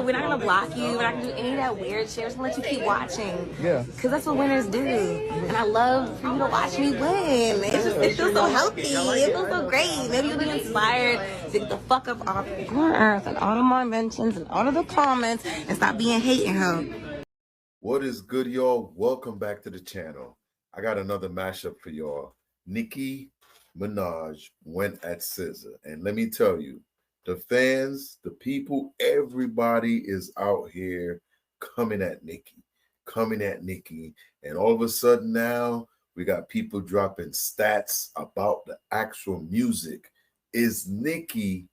we're not gonna block you. We're not gonna do any of that weird shit. We're just gonna let you keep watching. Yeah. Because that's what winners do. And I love for you to watch me win. It feels so healthy. It feels so great. Maybe you'll be inspired to get the fuck up off your earth and all of my mentions and all of the comments and stop being hating her. What is good, y'all? Welcome back to the channel. I got another mashup for y'all. Nicki Minaj went at SZA. And let me tell you, the fans, the people, everybody is out here coming at Nicki. And all of a sudden now, we got people dropping stats about the actual music. Is Nicki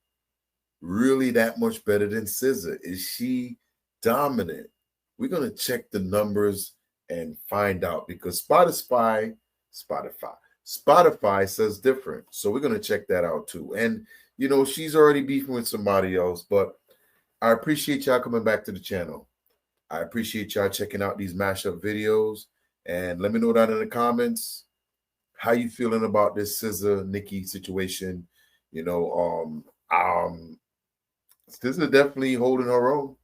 really that much better than SZA? Is she dominant? We're going to check the numbers and find out, because Spotify says different. So we're going to check that out too. And, you know, she's already beefing with somebody else, but I appreciate y'all coming back to the channel. I appreciate y'all checking out these mashup videos. And let me know down in the comments how you feeling about this SZA Nicki situation. You know, SZA definitely holding her own.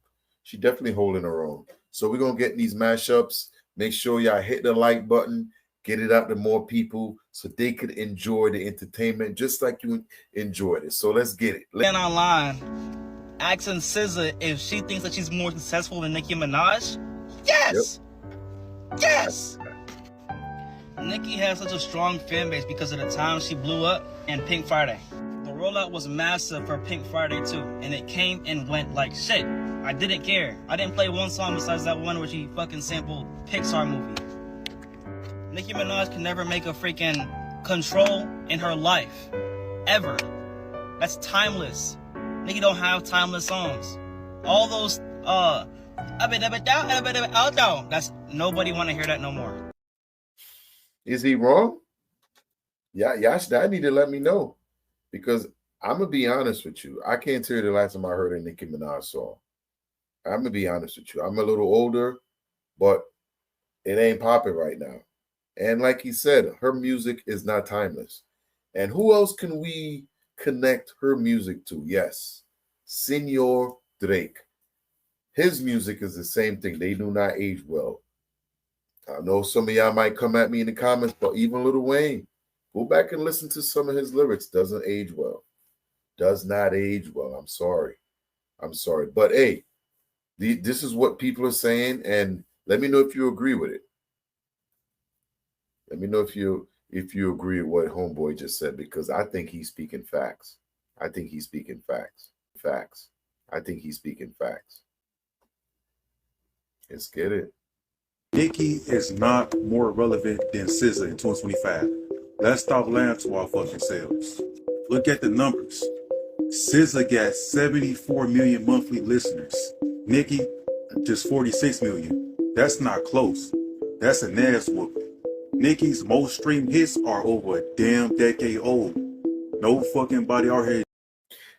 She definitely holding her own. So we're going to get these mashups. Make sure y'all hit the like button. Get it out to more people so they could enjoy the entertainment just like you enjoyed it. So let's get it. And online asking SZA if she thinks that she's more successful than Nicki Minaj. Yes! Yep. Yes! Nicki has such a strong fan base because of the time she blew up in Pink Friday. The rollout was massive for Pink Friday too, and it came and went like shit. I didn't care. I didn't play one song besides that one where she fucking sampled Pixar movie. Nicki Minaj can never make a freaking Control in her life. Ever. That's timeless. Nicki don't have timeless songs. All those, that's, nobody want to hear that no more. Is he wrong? Yeah, I need to let me know. Because I'm going to be honest with you. I can't tell you the last time I heard a Nicki Minaj song. I'm going to be honest with you. I'm a little older, but it ain't popping right now. And like he said, her music is not timeless. And who else can we connect her music to? Yes, Senor Drake. His music is the same thing. They do not age well. I know some of y'all might come at me in the comments, but even Lil Wayne, go back and listen to some of his lyrics. Doesn't age well. Does not age well. I'm sorry. But hey, this is what people are saying, and let me know if you agree with it. Let me know if you agree with what Homeboy just said, because I think he's speaking facts. I think he's speaking facts. Let's get it. Nicki is not more relevant than SZA in 2025. Let's stop lying to our fucking selves. Look at the numbers. SZA got 74 million monthly listeners. Nicki, just 46 million. That's not close. That's an ass whooping. Nicki's most streamed hits are over a damn decade old. No fucking body out here.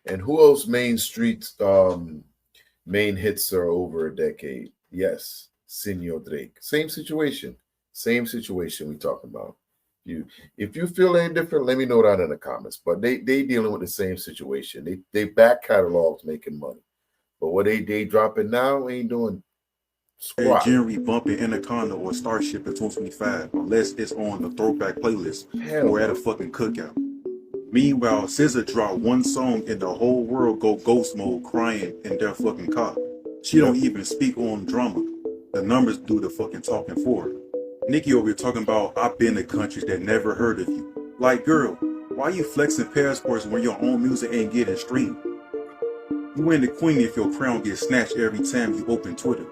And who else main hits are over a decade? Yes, Senor Drake. Same situation we talking about. If you feel any different, let me know that in the comments. But they dealing with the same situation. They back catalogs making money. But what they dropping now ain't doing squat. Generally bumping Anaconda or Starship in 2025 unless it's on the throwback playlist or at a fucking cookout. Meanwhile, SZA dropped one song and the whole world go ghost mode crying in their fucking car. She don't even speak on drama. The numbers do the fucking talking for her. Nicki over here talking about, I've been to countries that never heard of you. Like, girl, why you flexing passports when your own music ain't getting streamed? You ain't the queen if your crown gets snatched every time you open Twitter.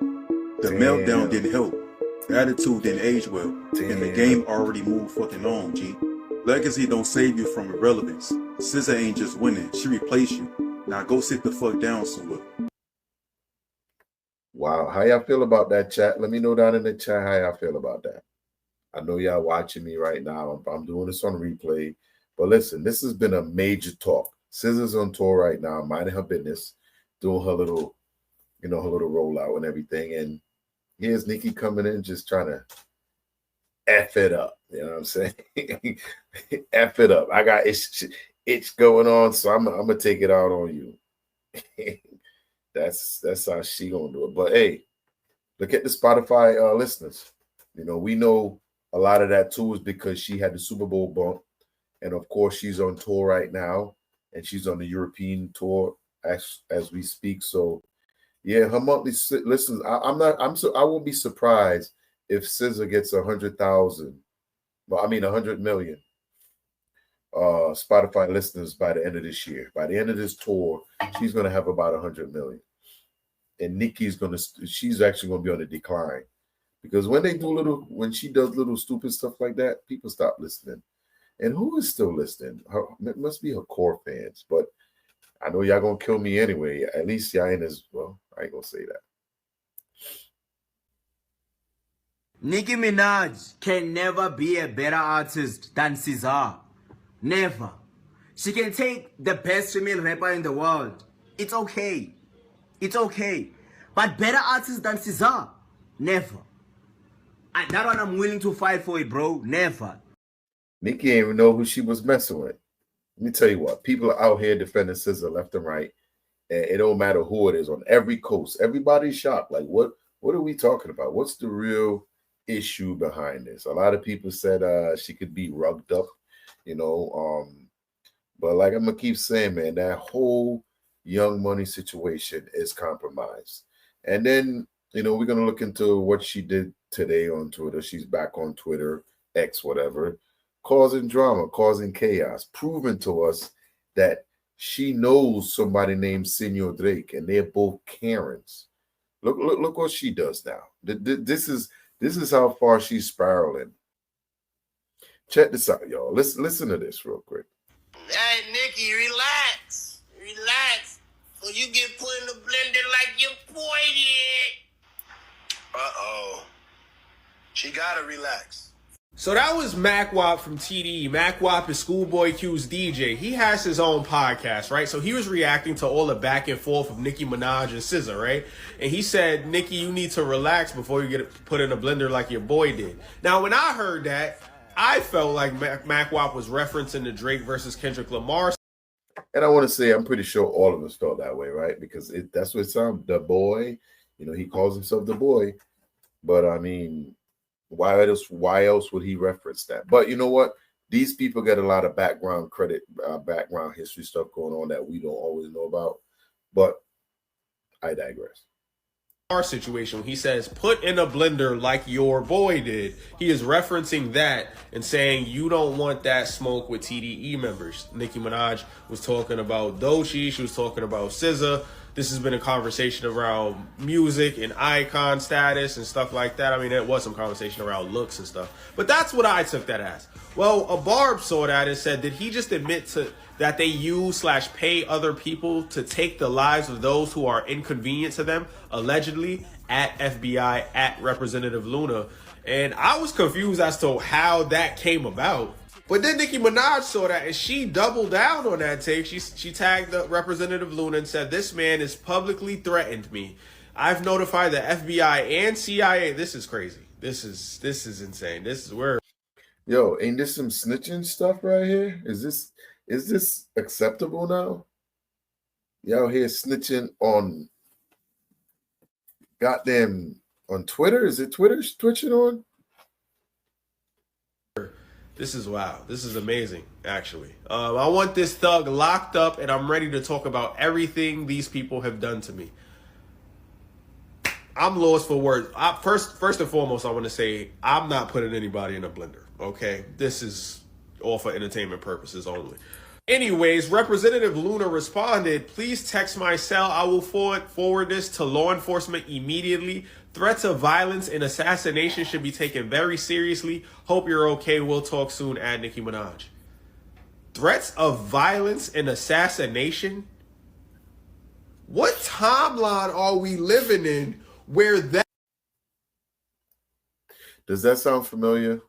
The meltdown didn't help. The attitude didn't age well. And the game already moved fucking on, G. Legacy don't save you from irrelevance. SZA ain't just winning, she replaced you. Now go sit the fuck down somewhere. Wow, how y'all feel about that, chat? Let me know down in the chat how y'all feel about that. I know y'all watching me right now. I'm doing this on replay. But listen, this has been a major talk. SZA's on tour right now, minding her business, doing her little, her little rollout and everything. And here's Nicki coming in just trying to F it up. You know what I'm saying? F it up. I got it's going on, so I'm gonna take it out on you. That's how she gonna do it. But hey, look at the Spotify listeners. You know, we know a lot of that too is because she had the Super Bowl bump, and of course she's on tour right now, and she's on the European tour as we speak. So yeah, her monthly listens. I won't be surprised if SZA gets 100,000. Well, I mean 100 million Spotify listeners by the end of this year. By the end of this tour, she's gonna have about 100 million. And she's actually gonna be on a decline. Because when she does little stupid stuff like that, people stop listening. And who is still listening? It must be her core fans. But I know y'all gonna kill me anyway. At least y'all ain't as well. I ain't gonna say that. Nicki Minaj can never be a better artist than SZA. Never. She can take the best female rapper in the world. It's okay. It's okay. But better artist than SZA? Never. And that one I'm willing to fight for it, bro. Never. Nicki ain't even know who she was messing with. Let me tell you what. People are out here defending SZA left and right. And it don't matter who it is on every coast. Everybody's shocked. Like, what are we talking about? What's the real issue behind this? A lot of people said she could be rugged up, you know. But like I'm gonna keep saying, man, that whole Young Money situation is compromised. And then, you know, we're gonna look into what she did today on Twitter. She's back on Twitter, X, whatever, causing drama, causing chaos, proving to us that she knows somebody named Senor Drake, and they're both Karens. Look what she does now. This is how far she's spiraling. Check this out, y'all. Listen to this real quick. Hey, Nicki, relax. Relax. Or you get put in the blender like your boy did. Uh-oh. She gotta relax. So that was Mac Wop from TDE. Mac Wop is Schoolboy Q's DJ. He has his own podcast, right? So he was reacting to all the back and forth of Nicki Minaj and SZA, right? And he said, Nicki, you need to relax before you get put in a blender like your boy did. Now, when I heard that, I felt like Mac Wop was referencing the Drake versus Kendrick Lamar. And I want to say, I'm pretty sure all of us felt that way, right? Because that's what it sounds, the boy. You know, he calls himself the boy. But, I mean, why else would he reference that? But you know what? These people get a lot of background credit, background history stuff going on that we don't always know about. But I digress. Our situation, he says, put in a blender like your boy did. He is referencing that and saying you don't want that smoke with TDE members. Nicki Minaj was talking about Doechii. She was talking about SZA. This has been a conversation around music and icon status and stuff like that. I mean, it was some conversation around looks and stuff. But that's what I took that as. Well, a Barb saw that and said, did he just admit that they use/pay other people to take the lives of those who are inconvenient to them, allegedly, at FBI, at Representative Luna? And I was confused as to how that came about. But then Nicki Minaj saw that and she doubled down on that take. She tagged the Representative Luna and said, this man has publicly threatened me. I've notified the FBI and CIA. This is crazy. This is insane. This is where. Yo, ain't this some snitching stuff right here? Is this acceptable now? Y'all here snitching on goddamn on Twitter? Is it Twitter twitching on? This is wow. This is amazing, actually. I want this thug locked up, and I'm ready to talk about everything these people have done to me. I'm lost for words. First and foremost, I want to say I'm not putting anybody in a blender, okay? This is all for entertainment purposes only. Anyways, Representative Luna responded, please text my cell. I will forward this to law enforcement immediately. Threats of violence and assassination should be taken very seriously. Hope you're okay. We'll talk soon. At Nicki Minaj. Threats of violence and assassination? What timeline are we living in where that? Does that sound familiar?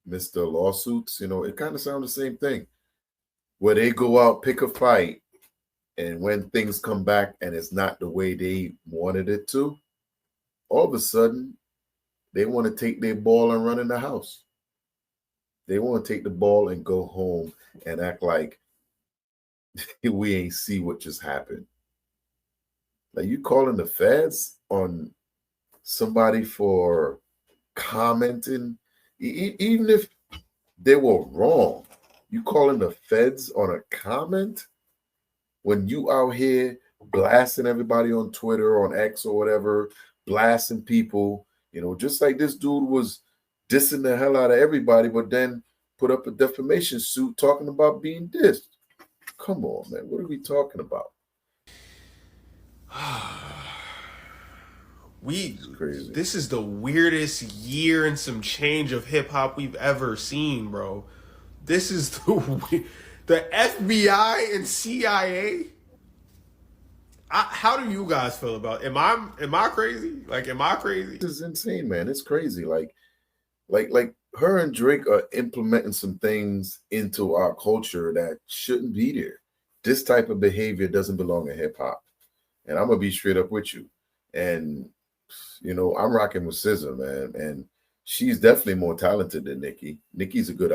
Mr. Lawsuits, you know, it kind of sounds the same thing. Where they go out, pick a fight, and when things come back and it's not the way they wanted it to, all of a sudden, they want to take their ball and run in the house. They want to take the ball and go home and act like we ain't see what just happened. Like, you calling the feds on somebody for commenting, even if they were wrong, you calling the feds on a comment when you out here blasting everybody on Twitter, on X or whatever, blasting people, you know, just like this dude was dissing the hell out of everybody, but then put up a defamation suit talking about being dissed. Come on, man. What are we talking about? This is the weirdest year and some change of hip hop we've ever seen, bro. This is the FBI and CIA. How do you guys feel about it? Am I crazy? Like, am I crazy? This is insane, man. It's crazy. Like her and Drake are implementing some things into our culture that shouldn't be there. This type of behavior doesn't belong in hip hop. And I'm gonna be straight up with you. And you know, I'm rocking with SZA, man, and she's definitely more talented than Nicki. Nicki's a good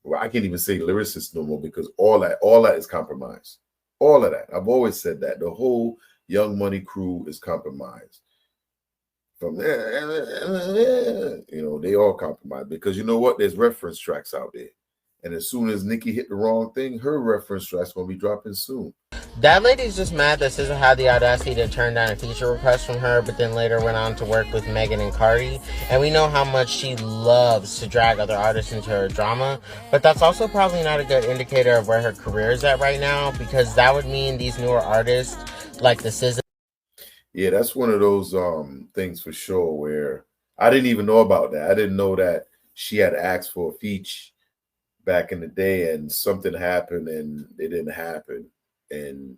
well, I can't even say lyricist no more because all that is compromised. All of that. I've always said that. The whole Young Money crew is compromised. From there, you know, they all compromised because you know what? There's reference tracks out there. And as soon as Nicki hit the wrong thing, her reference track's gonna be dropping soon. That lady's just mad that SZA had the audacity to turn down a feature request from her, but then later went on to work with Megan and Cardi. And we know how much she loves to drag other artists into her drama, but that's also probably not a good indicator of where her career is at right now, because that would mean these newer artists like the SZA. Yeah, that's one of those things for sure where I didn't even know about that. I didn't know that she had asked for a feature back in the day and something happened and it didn't happen. And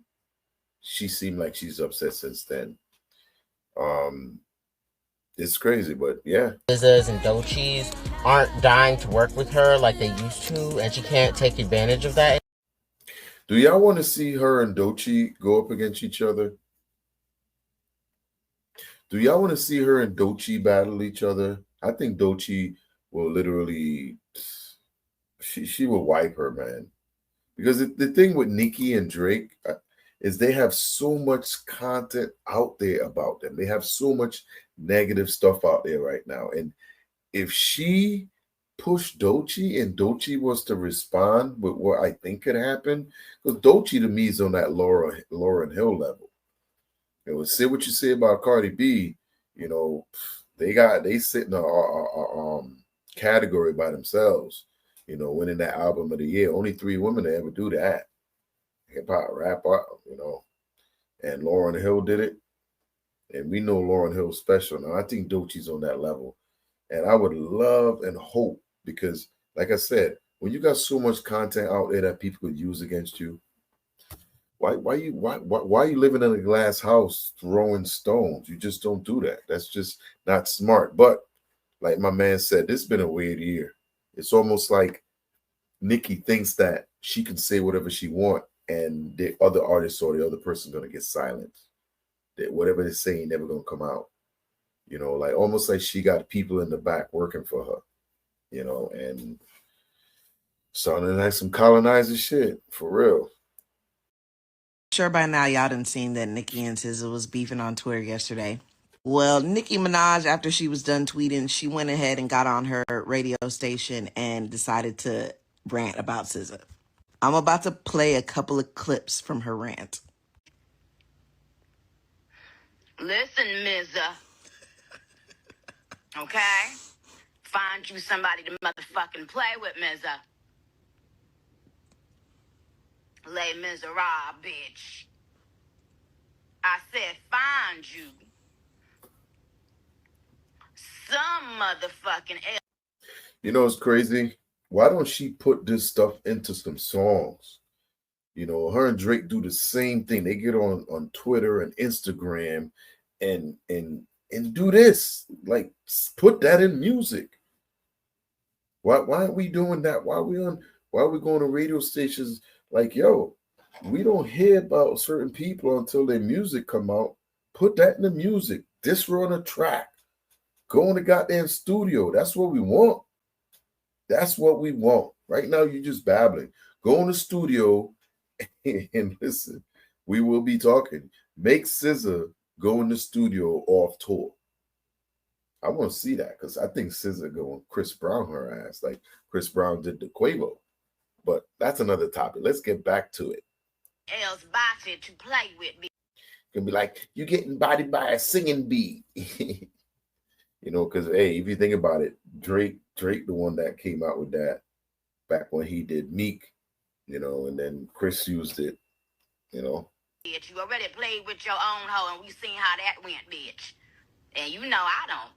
she seemed like she's upset since then. It's crazy, but yeah. SZA's and Doechis aren't dying to work with her like they used to, and she can't take advantage of that. Do y'all want to see her and Doechii go up against each other? Do y'all want to see her and Doechii battle each other? I think Doechii will literally, she will wipe her, man. Because the thing with Nicki and Drake is they have so much content out there about them. They have so much negative stuff out there right now. And if she pushed Doechii and Doechii was to respond with what I think could happen, because Doechii to me is on that Lauryn Hill level. You know, say what you say about Cardi B, you know, they sit in a category by themselves. You know, winning that album of the year. Only 3 women to ever do that. Hip hop, rap, you know. And Lauryn Hill did it. And we know Lauryn Hill's special. Now, I think Doechii's on that level. And I would love and hope, because, like I said, when you got so much content out there that people could use against you, why are you living in a glass house throwing stones? You just don't do that. That's just not smart. But like my man said, this has been a weird year. It's almost like Nicki thinks that she can say whatever she wants, and the other artist or the other person's gonna get silenced. That whatever they're saying never gonna come out. You know, like almost like she got people in the back working for her. You know, and sounding like some colonizer shit for real. Sure by now y'all done seen that Nicki and SZA was beefing on Twitter yesterday. Well, Nicki Minaj, after she was done tweeting, she went ahead and got on her radio station and decided to rant about SZA. I'm about to play a couple of clips from her rant. Listen, Mizza. Okay? Find you somebody to motherfucking play with, Mizza. Les Miserables, bitch. I said find you some motherfucking else. You know, it's crazy. Why don't she put this stuff into some songs? You know, her and Drake do the same thing. They get on Twitter and Instagram and do this. Like, put that in music. Why aren't we doing that? Why are we going to radio stations like, yo, we don't hear about certain people until their music come out. Put that in the music. This run a track. Go in the goddamn studio. That's what we want. That's what we want. Right now, you're just babbling. Go in the studio and listen. We will be talking. Make SZA go in the studio off tour. I want to see that because I think SZA going Chris Brown her ass like Chris Brown did the Quavo. But that's another topic. Let's get back to it. Else body to play with me. Gonna be like, you getting bodied by a singing bee. You know, because hey, if you think about it, Drake, the one that came out with that back when he did Meek, you know, and then Chris used it, you know. Bitch, you already played with your own hoe, and we seen how that went, bitch. And you know I don't,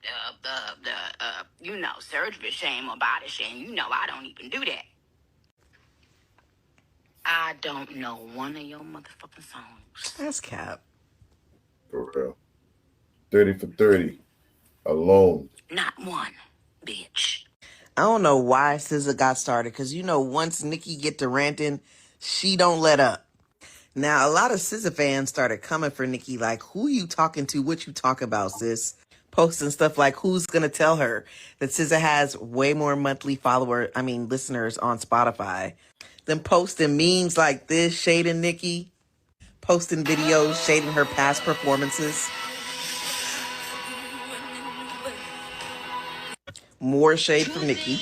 you know, surgery shame or body shame. You know I don't even do that. I don't know one of your motherfucking songs. That's cap. For real. 30 for 30. Alone. Not one, bitch. I don't know why SZA got started, because you know once Nicki get to ranting, she don't let up. Now, a lot of SZA fans started coming for Nicki like, who you talking to? What you talk about, sis? Posting stuff like, who's going to tell her that SZA has way more monthly listeners on Spotify than posting memes like this, shading Nicki, posting videos shading her past performances. More shade from Nicki.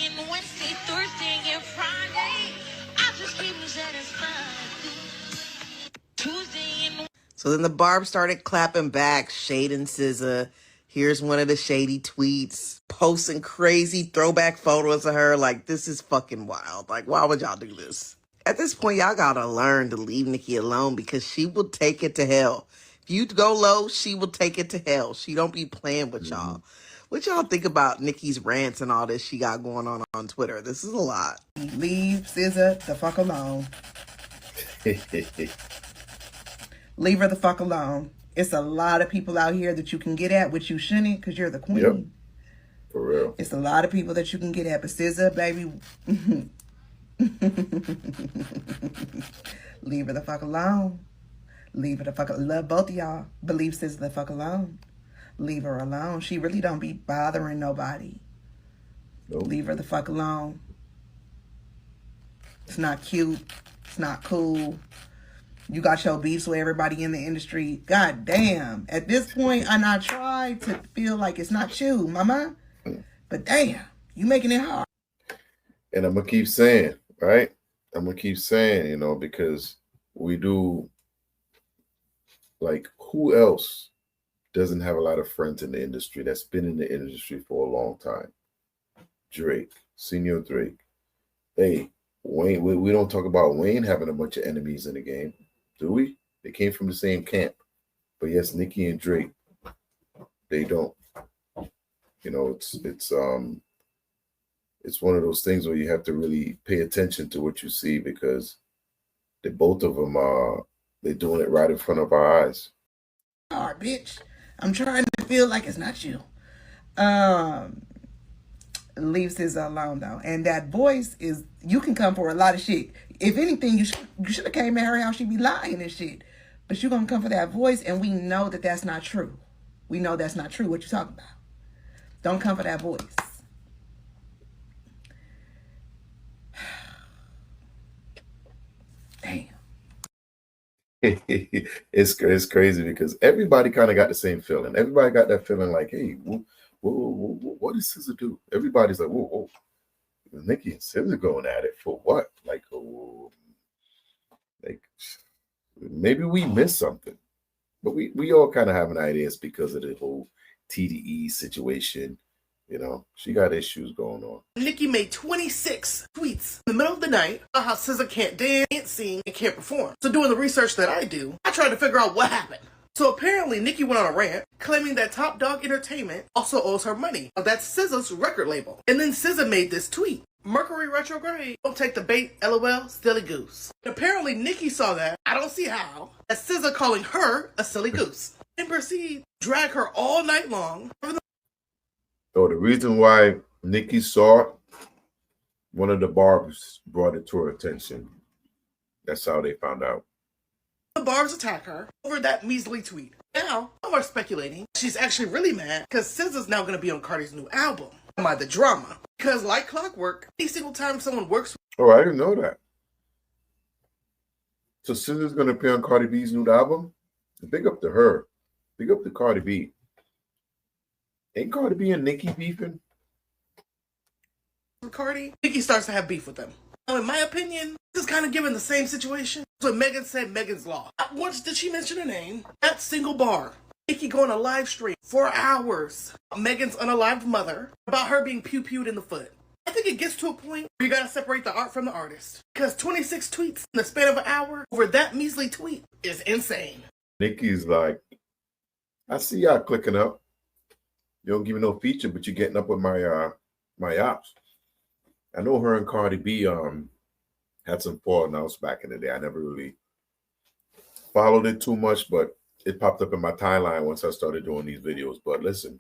So then the Barb started clapping back, shading SZA. Here's one of the shady tweets, posting crazy throwback photos of her. Like, this is fucking wild. Like, why would y'all do this? At this point, y'all gotta learn to leave Nicki alone because she will take it to hell. If you go low, she will take it to hell. She don't be playing with y'all. What y'all think about Nicki's rants and all this she got going on Twitter? This is a lot. Leave SZA the fuck alone. Leave her the fuck alone. It's a lot of people out here that you can get at, which you shouldn't, because you're the queen. Yep. For real. It's a lot of people that you can get at, but SZA, baby, leave her the fuck alone. Leave her the fuck alone. Love both of y'all, but leave SZA the fuck alone. Leave her alone. She really don't be bothering nobody. Nope. Leave her the fuck alone. It's not cute. It's not cool. You got your beefs with everybody in the industry. God damn. At this point, and I try to feel like it's not you, mama. But damn, you making it hard. And I'm going to keep saying, right? I'm going to keep saying, you know, because we do, like, who else doesn't have a lot of friends in the industry that's been in the industry for a long time? Drake, Senior Drake. Hey, Wayne, we don't talk about Wayne having a bunch of enemies in the game. Do we? They came from the same camp. But yes, Nicki and Drake, they don't. You know, it's one of those things where you have to really pay attention to what you see because they both of them they're doing it right in front of our eyes. Hard, bitch. I'm trying to feel like it's not you. Leave SZA alone though. And that voice is, you can come for a lot of shit. If anything, you should have came at her how she be lying and shit. But you gonna come for that voice, and we know that that's not true. We know that's not true. What you talking about? Don't come for that voice. Damn. It's crazy because everybody kind of got the same feeling. Everybody got that feeling like, hey, what does SZA do? Everybody's like, whoa. Nicki and SZA going at it for what? Like maybe we missed something. But we all kind of have an idea it's because of the whole TDE situation. You know, she got issues going on. Nicki made 26 tweets in the middle of the night about how SZA can't dance, can't sing, and can't perform. So doing the research that I do, I tried to figure out what happened. So apparently Nicki went on a rant claiming that Top Dog Entertainment also owes her money. That's SZA's record label. And then SZA made this tweet. Mercury retrograde. Don't take the bait, LOL, silly goose. And apparently Nicki saw that, I don't see how, as SZA calling her a silly goose. And proceed drag her all night long. So the reason why Nicki saw it, one of the barbers brought it to her attention. That's how they found out. The barbs attack her over that measly tweet. Now, some are speculating she's actually really mad because SZA's now going to be on Cardi's new album. By the drama. Because like clockwork, any single time someone works with... Oh, I didn't know that. So SZA's gonna appear on Cardi B's new album. Big up to her. Big up to Cardi B. Ain't Cardi B and Nicki beefing? Cardi, Nicki starts to have beef with them. Now, in my opinion, this is kind of given the same situation. So Megan said Megan's Law. Not once did she mention her name. That single bar. Nicki going on a live stream for hours. Megan's unalived mother about her being pew-pewed in the foot. I think it gets to a point where you gotta separate the art from the artist. Because 26 tweets in the span of an hour over that measly tweet is insane. Nicki's like, I see y'all clicking up. You don't give me no feature, but you're getting up with my ops. I know her and Cardi B had some falling outs back in the day. I never really followed it too much, but it popped up in my timeline once I started doing these videos. But listen,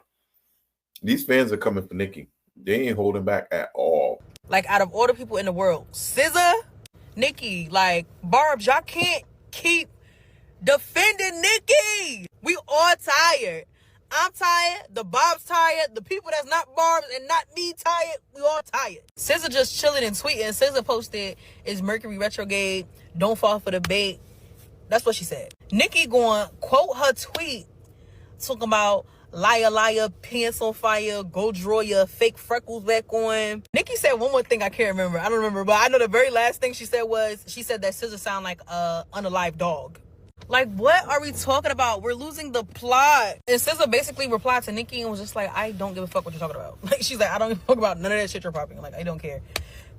these fans are coming for Nicki. They ain't holding back at all. Like, out of all the people in the world, SZA, Nicki, like, Barbs, y'all can't keep defending Nicki. We all tired. I'm tired. The Bob's tired. The people that's not Barbs and not me tired. We all tired. SZA just chilling and tweeting. SZA posted, "Is Mercury retrograde? Don't fall for the bait." That's what she said. Nicki going quote her tweet, talking about liar, liar, pants on fire, go draw your fake freckles back on. Nicki said one more thing I can't remember. I don't remember, but I know the very last thing she said was, she said that SZA sound like a unalive dog. Like, what are we talking about? We're losing the plot. And SZA basically replied to Nicki and was just like, I don't give a fuck what you're talking about. Like, she's like, I don't give a fuck about none of that shit you're popping. Like, I don't care.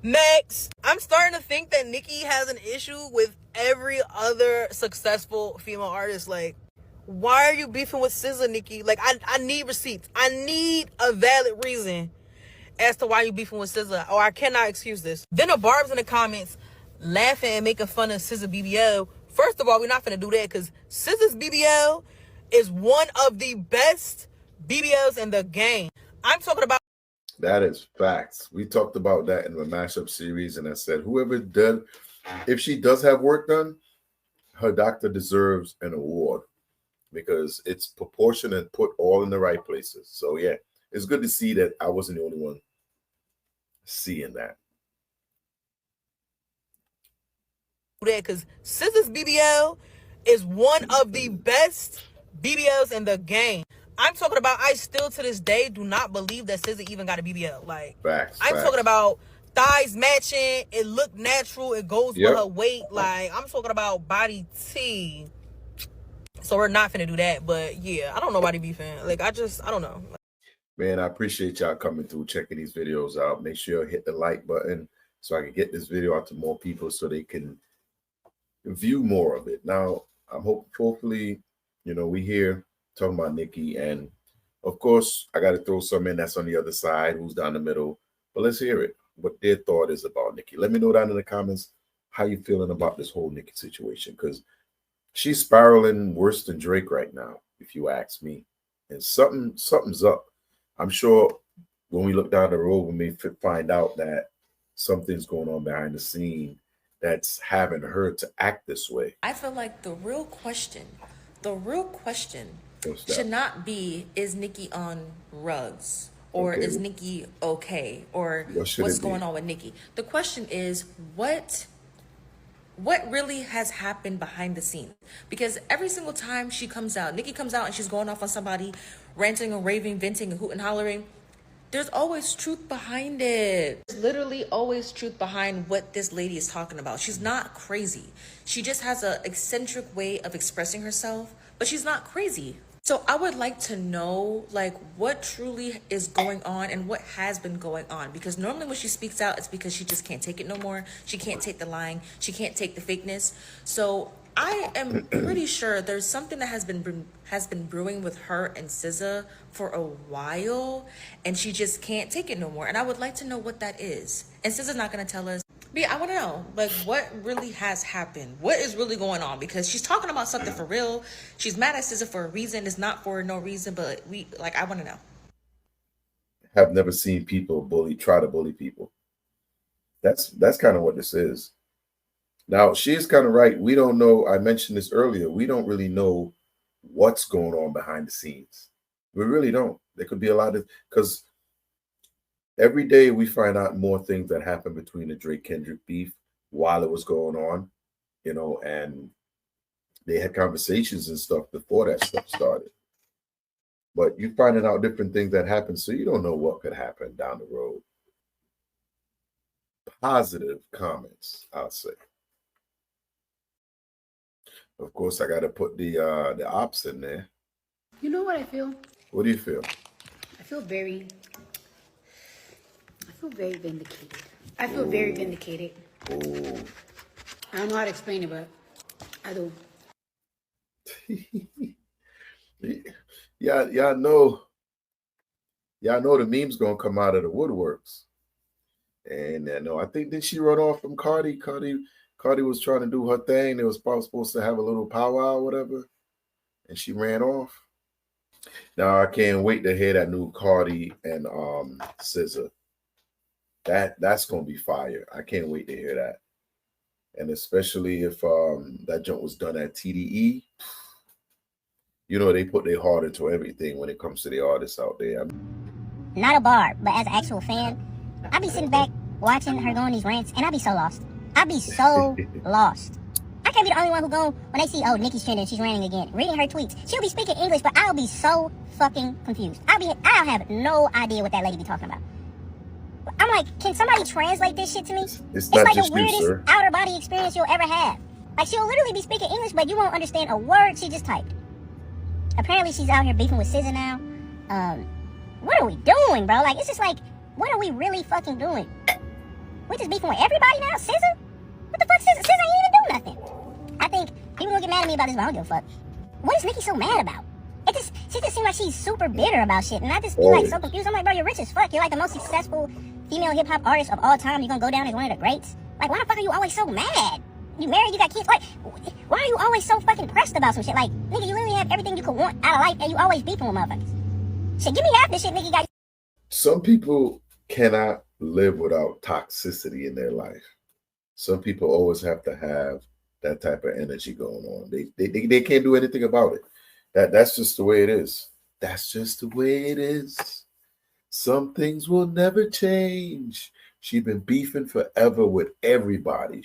Next, I'm starting to think that Nicki has an issue with every other successful female artist. Like, why are you beefing with SZA, Nicki? Like, I need receipts. I need a valid reason as to why you beefing with SZA, or I cannot excuse this. Then the Barbs in the comments laughing and making fun of SZA BBL. First of all, we're not finna do that because SZA's BBL is one of the best BBLs in the game. I'm talking about. That is facts. We talked about that in the mashup series, and I said, whoever did, if she does have work done, her doctor deserves an award because it's proportionate, put all in the right places. So yeah, it's good to see that I wasn't the only one seeing that. Because SZA's BBL is one of the best BBLs in the game. I'm talking about, I still to this day do not believe that SZA even got a BBL. Like, facts. I'm talking about thighs matching, it looked natural, it goes with her weight. Like, I'm talking about body T. So we're not finna do that. But yeah, I don't know why they beefing. Like, I don't know. Man, I appreciate y'all coming through, checking these videos out. Make sure you hit the like button so I can get this video out to more people so they can view more of it. Now, I'm hopefully, we here talking about Nicki, and of course, I got to throw some in that's on the other side, who's down the middle. But let's hear it, what their thought is about Nicki. Let me know down in the comments how you feeling about this whole Nicki situation, because she's spiraling worse than Drake right now, if you ask me. And something's up. I'm sure when we look down the road, we may find out that something's going on behind the scene that's having her to act this way. I feel like the real question should not be, is Nicki on rugs? Or is Nicki okay? Or what's going on with Nicki? The question is, what really has happened behind the scenes? Because every single time she comes out, Nicki comes out and she's going off on somebody, ranting and raving, venting and hooting and hollering, there's always truth behind it. There's literally always truth behind what this lady is talking about. She's not crazy. She just has an eccentric way of expressing herself, but she's not crazy. So I would like to know, like, what truly is going on and what has been going on. Because normally when she speaks out, it's because she just can't take it no more. She can't take the lying. She can't take the fakeness. So I am pretty sure there's something that has been brewing with her and SZA for a while, and she just can't take it no more. And I would like to know what that is. And SZA's not gonna tell us. But yeah, I want to know, like, what really has happened? What is really going on? Because she's talking about something for real. She's mad at SZA for a reason. It's not for no reason, but I want to know. Have never seen people try to bully people. That's kind of what this is. Now, she is kind of right. We don't know. I mentioned this earlier. We don't really know what's going on behind the scenes. We really don't. There could be a lot of, because every day we find out more things that happen between the Drake Kendrick beef while it was going on. you know, and they had conversations and stuff before that stuff started. But you're finding out different things that happen, so you don't know what could happen down the road. Positive comments, I'll say. Of course, I got to put the ops in there. You know what I feel? What do you feel? I feel very vindicated. I feel very vindicated. Oh. I don't know how to explain it, but I do. Y'all know the meme's gonna come out of the woodworks. And no, I think did she run off from Cardi? Cardi was trying to do her thing. They was supposed to have a little powwow or whatever, and she ran off. Now I can't wait to hear that new Cardi and SZA. That's gonna be fire. I can't wait to hear that. And especially if that jump was done at TDE. You know, they put their heart into everything when it comes to the artists out there. Not a bar, but as an actual fan, I be sitting back watching her go on these rants, and I be so lost. I be so lost. I can't be the only one who go when they see, oh, Nicki's trending, she's ranting again. Reading her tweets, she'll be speaking English, but I'll be so fucking confused. I'll have no idea what that lady be talking about. I'm like, can somebody translate this shit to me? It's like the weirdest outer body experience you'll ever have. Like, she'll literally be speaking English, but you won't understand a word she just typed. Apparently, she's out here beefing with SZA now. What are we doing, bro? Like, it's just like, what are we really fucking doing? We just beefing with everybody now? SZA? What the fuck, SZA? SZA ain't even do nothing. I think people will get mad at me about this, but I don't give a fuck. What is Nicki so mad about? She just seems like she's super bitter about shit, and I just be like so confused. I'm like, bro, you're rich as fuck. You're like the most successful female hip hop artist of all time. You're gonna go down as one of the greats. Like, why the fuck are you always so mad? You married, you got kids. Like, why are you always so fucking pressed about some shit? Like, nigga, you literally have everything you could want out of life, and you always beefing with motherfuckers. Shit, give me half this shit, nigga. Got. Some people cannot live without toxicity in their life. Some people always have to have that type of energy going on. They can't do anything about it. That's just the way it is. That's just the way it is. Some things will never change. She's been beefing forever with everybody.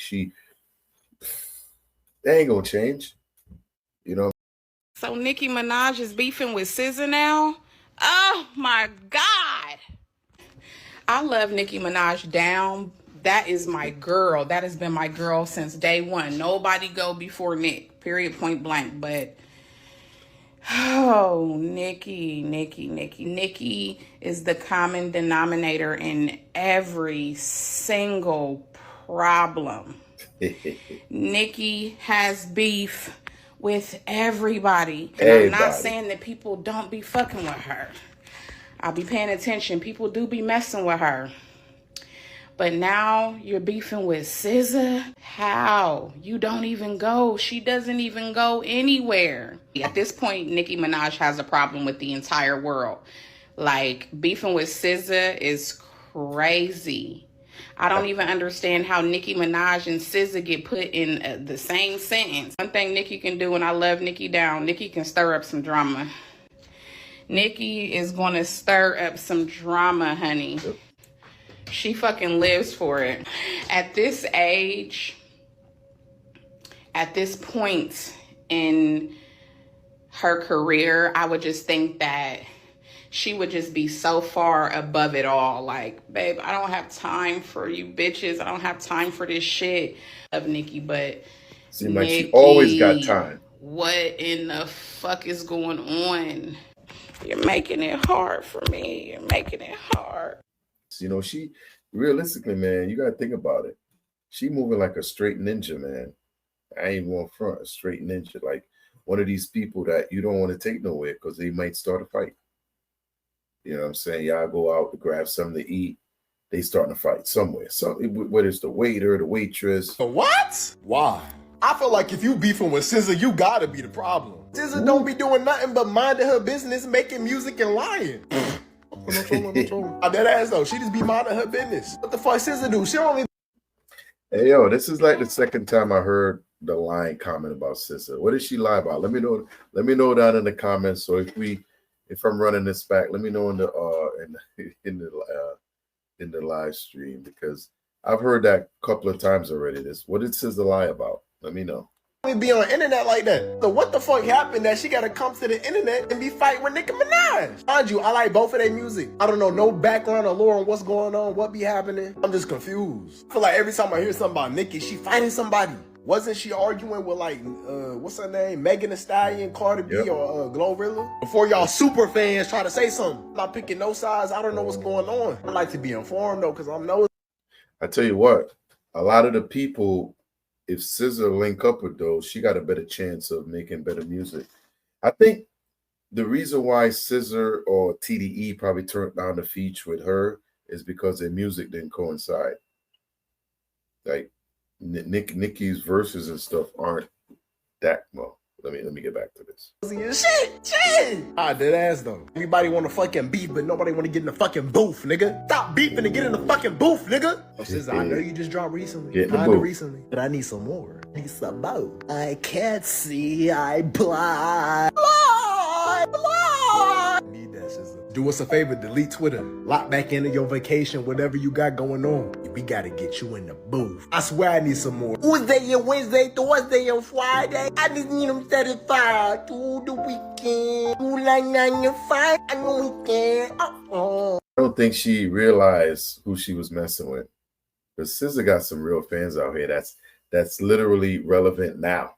They ain't gonna change. You know. So Nicki Minaj is beefing with SZA now? Oh my God. I love Nicki Minaj down. That is my girl. That has been my girl since day one. Nobody go before Nick. Period, point blank. But oh, Nicki is the common denominator in every single problem. Nicki has beef with everybody. And I'm not saying that people don't be fucking with her. I'll be paying attention. People do be messing with her. But now you're beefing with SZA? How? You don't even go. She doesn't even go anywhere. At this point, Nicki Minaj has a problem with the entire world. Like, beefing with SZA is crazy. I don't even understand how Nicki Minaj and SZA get put in the same sentence. One thing Nicki can do, and I love Nicki down, Nicki can stir up some drama. Nicki is going to stir up some drama, honey. She fucking lives for it. At this age, at this point in her career, I would just think that she would just be so far above it all. Like, babe, I don't have time for you bitches. I don't have time for this shit of Nicki, but seems like she always got time. What in the fuck is going on? You're making it hard for me. You're making it hard. You know, she realistically, man, you got to think about it. She moving like a straight ninja, man. I ain't going front, a straight ninja. Like one of these people that you don't want to take nowhere because they might start a fight. You know what I'm saying? Y'all go out to grab something to eat. They starting to fight somewhere. Whether it's the waiter, the waitress. The what? Why? I feel like if you beefing with SZA, you gotta be the problem. SZA don't be doing nothing but minding her business, making music and lying. That ass though, she just be minding her business. What the fuck SZA do? She only. Hey yo, this is like the second time I heard the line comment about SZA. What did she lie about? Let me know. Let me know down in the comments. So if I'm running this back, let me know in the live stream, because I've heard that a couple of times already. What did SZA lie about? Let me know. We be on the internet like that. So what the fuck happened that she gotta come to the internet and be fighting with Nicki Minaj? Mind you, I like both of their music. I don't know no background or lore on what's going on, what be happening. I'm just confused. I feel like every time I hear something about Nicki, she fighting somebody. Wasn't she arguing with like, what's her name? Megan Thee Stallion, Cardi B, or Glorilla? Before y'all super fans try to say something. I'm not picking no sides. I don't know what's going on. I like to be informed though, because I'm nosy. I tell you what, a lot of the people, if SZA link up with those, she got a better chance of making better music. I think the reason why SZA or TDE probably turned down the feature with her is because their music didn't coincide. Like Nicki's verses and stuff aren't that well. Let me get back to this. Shit. Ah, dead ass though. Everybody want to fucking beef, but nobody want to get in the fucking booth, nigga. Stop beefing and get in the fucking booth, nigga. Oh, SZA, I know you just dropped recently. Get in the booth. Recently, but I need some more. I need some more. I can't see. I blind. Need that, SZA. Do us a favor, delete Twitter. Lock back into your vacation, whatever you got going on. We gotta get you in the booth. I swear I need some more. Tuesday and Wednesday, Thursday and Friday. I just need them satisfied through the weekend. Do like 9 to 5 on the weekend. I don't think she realized who she was messing with. But SZA got some real fans out here that's literally relevant now.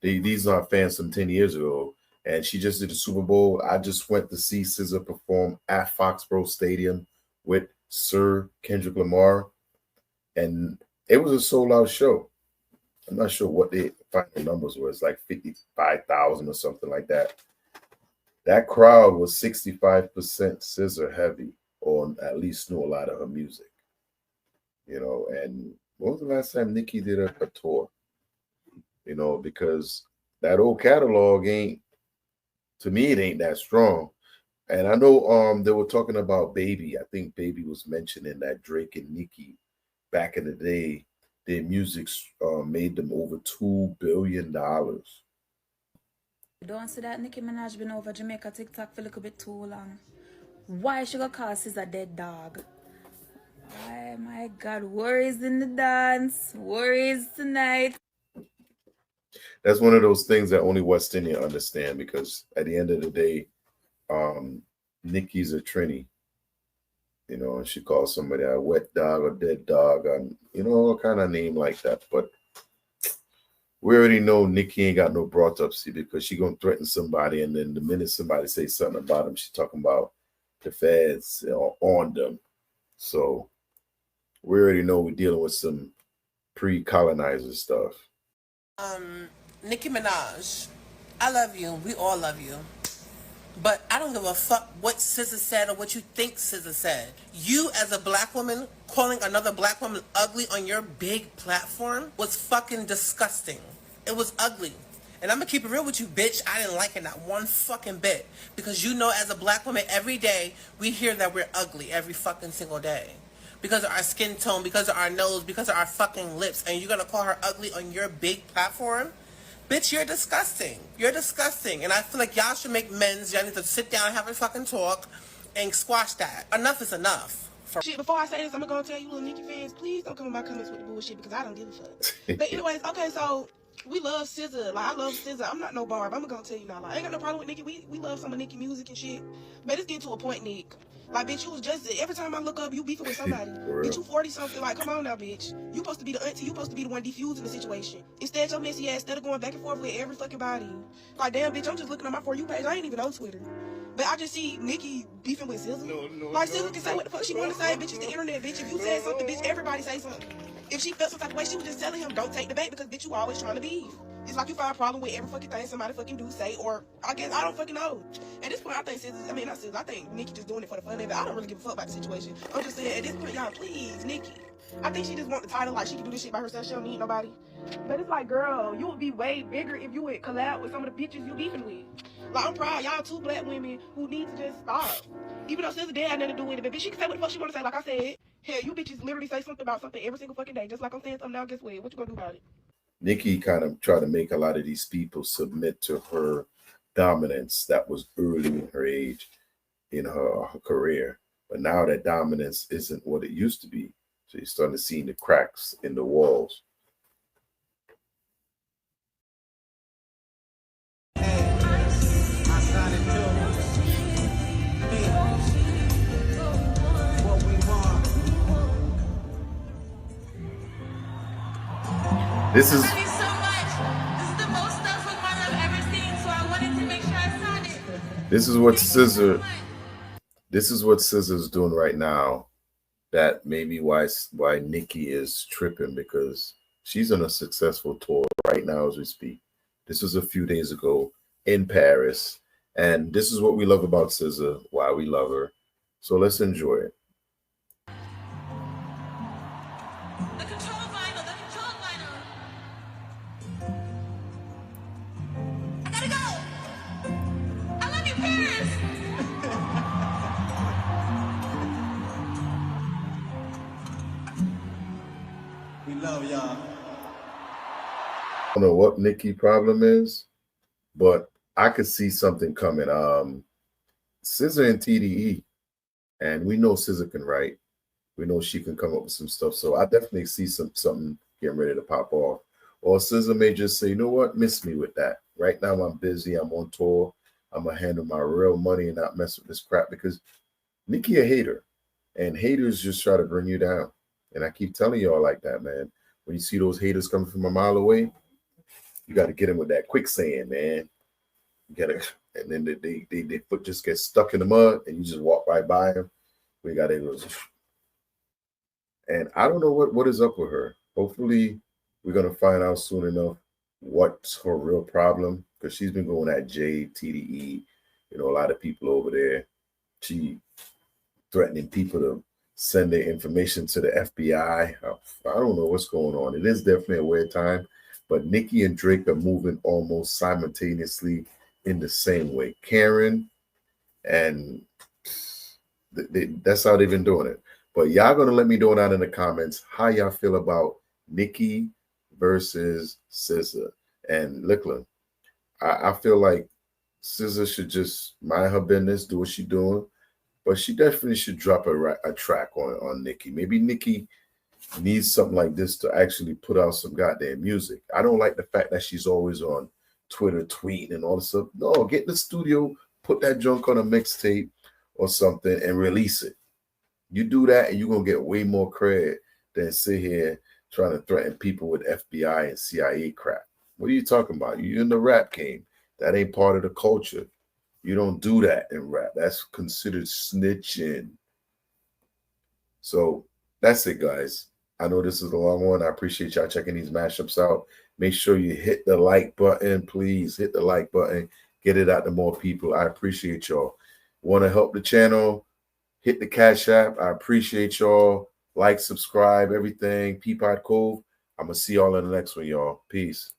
These aren't fans from 10 years ago. And she just did the Super Bowl. I just went to see SZA perform at Foxborough Stadium with Sir Kendrick Lamar. And it was a sold-out show. I'm not sure what the final numbers were. It's like 55,000 or something like that. That crowd was 65% SZA heavy, or at least knew a lot of her music. You know, and when was the last time Nicki did a tour? You know, because that old catalog ain't, to me, it ain't that strong. And I know they were talking about Baby. I think Baby was mentioning that Drake and Nicki back in the day, their music made them over $2 billion. Don't see that Nicki Minaj been over Jamaica TikTok for a little bit too long. Why she gonna call SZA dead dog? Why, my God, worries in the dance, worries tonight. That's one of those things that only West Indian understand, because at the end of the day, Nicki's a Trini, you know, and she calls somebody a wet dog or dead dog, and you know, all kind of name like that. But we already know Nicki ain't got no brought up, see, because she gonna threaten somebody, and then the minute somebody say something about him, she talking about the feds on them. So we already know we're dealing with some pre-colonizer stuff. Nicki Minaj, I love you. We all love you. But I don't give a fuck what SZA said or what you think SZA said. You, as a black woman, calling another black woman ugly on your big platform was fucking disgusting. It was ugly. And I'm gonna keep it real with you, bitch. I didn't like it not one fucking bit. Because you know, as a black woman, every day, we hear that we're ugly every fucking single day. Because of our skin tone, because of our nose, because of our fucking lips. And you're gonna call her ugly on your big platform? Bitch, you're disgusting. You're disgusting. And I feel like y'all should make men's. Y'all need to sit down and have a fucking talk and squash that. Enough is enough. Shit, before I say this, I'm gonna tell you little Nicki fans, please don't come in my comments with the bullshit, because I don't give a fuck. But anyways, okay, so we love SZA. Like, I love SZA. I'm not no barb. I'm gonna tell you now. Like, I ain't got no problem with Nicki. We love some of Nicki music and shit. But it's getting to a point, Nick. Like, bitch, you was just, every time I look up, you beefing with somebody. Bitch, you 40-something. Like, come on now, bitch. You supposed to be the auntie. You supposed to be the one defusing the situation. Instead, your messy ass, instead of going back and forth with every fucking body. Like, damn, bitch, I'm just looking at my For You page. I ain't even on Twitter. But I just see Nicki beefing with SZA. Like, SZA can say what the fuck she want to say. Bitch, it's the internet, bitch. If you said something, bitch, everybody say something. If she felt some type of way, she was just telling him, don't take the bait, because, bitch, you always trying to beef. It's like you find a problem with every fucking thing somebody fucking do, say, or I guess I don't fucking know. At this point, I think SZA, I mean, not SZA, I think Nicki just doing it for the fun of it. I don't really give a fuck about the situation. I'm just saying, at this point, y'all, please, Nicki. I think she just want the title, like she can do this shit by herself. She don't need nobody. But it's like, girl, you would be way bigger if you would collab with some of the bitches you beefing with. Like, I'm proud, y'all 2 black women who need to just stop. Even though SZA did have nothing to do with it, but bitch, she can say what the fuck she want to say. Like I said, hell, you bitches literally say something about something every single fucking day. Just like I'm saying something now, guess what? What you gonna do about it? Nicki kind of tried to make a lot of these people submit to her dominance that was early in her age, in her career. But now that dominance isn't what it used to be. So you're starting to see the cracks in the walls. This is. I love you so much. This is the most selfless one I've ever seen, so I wanted to make sure I signed it. This is what SZA. This is what SZA is doing right now. That maybe why Nicki is tripping, because she's on a successful tour right now as we speak. This was a few days ago in Paris, and this is what we love about SZA. Why we love her. So let's enjoy it. We love y'all. I don't know what Nicki's problem is, but I could see something coming. SZA and TDE, and we know SZA can write. We know she can come up with some stuff. So I definitely see something getting ready to pop off. Or SZA may just say, you know what, miss me with that. Right now I'm busy. I'm on tour. I'm gonna handle my real money and not mess with this crap, because Nicki a hater, and haters just try to bring you down. And I keep telling y'all like that, man. When you see those haters coming from a mile away, you got to get them with that quicksand, man. You gotta, and then they foot just get stuck in the mud, and you just walk right by them. We got to go. And I don't know what is up with her. Hopefully, we're gonna find out soon enough what's her real problem, because she's been going at Jay, TDE, you know, a lot of people over there. She threatening people to send their information to the FBI. I don't know what's going on. It is definitely a weird time, but Nicki and Drake are moving almost simultaneously in the same way. Karen, and that's how they've been doing it. But y'all gonna let me know down in the comments how y'all feel about Nicki versus SZA. And look, I feel like SZA should just mind her business, do what she's doing. But she definitely should drop a track on Nicki. Maybe Nicki needs something like this to actually put out some goddamn music. I don't like the fact that she's always on Twitter tweeting and all this stuff. No, get in the studio, put that junk on a mixtape or something and release it. You do that and you're going to get way more credit than sit here trying to threaten people with FBI and CIA crap. What are you talking about? You're in the rap game. That ain't part of the culture. You don't do that in rap. That's considered snitching. So that's it, guys. I know this is a long one. I appreciate y'all checking these mashups out. Make sure you hit the like button. Please hit the like button. Get it out to more people. I appreciate y'all. Want to help the channel? Hit the Cash App. I appreciate y'all. Like, subscribe, everything. PeePodCove. I'm going to see y'all in the next one, y'all. Peace.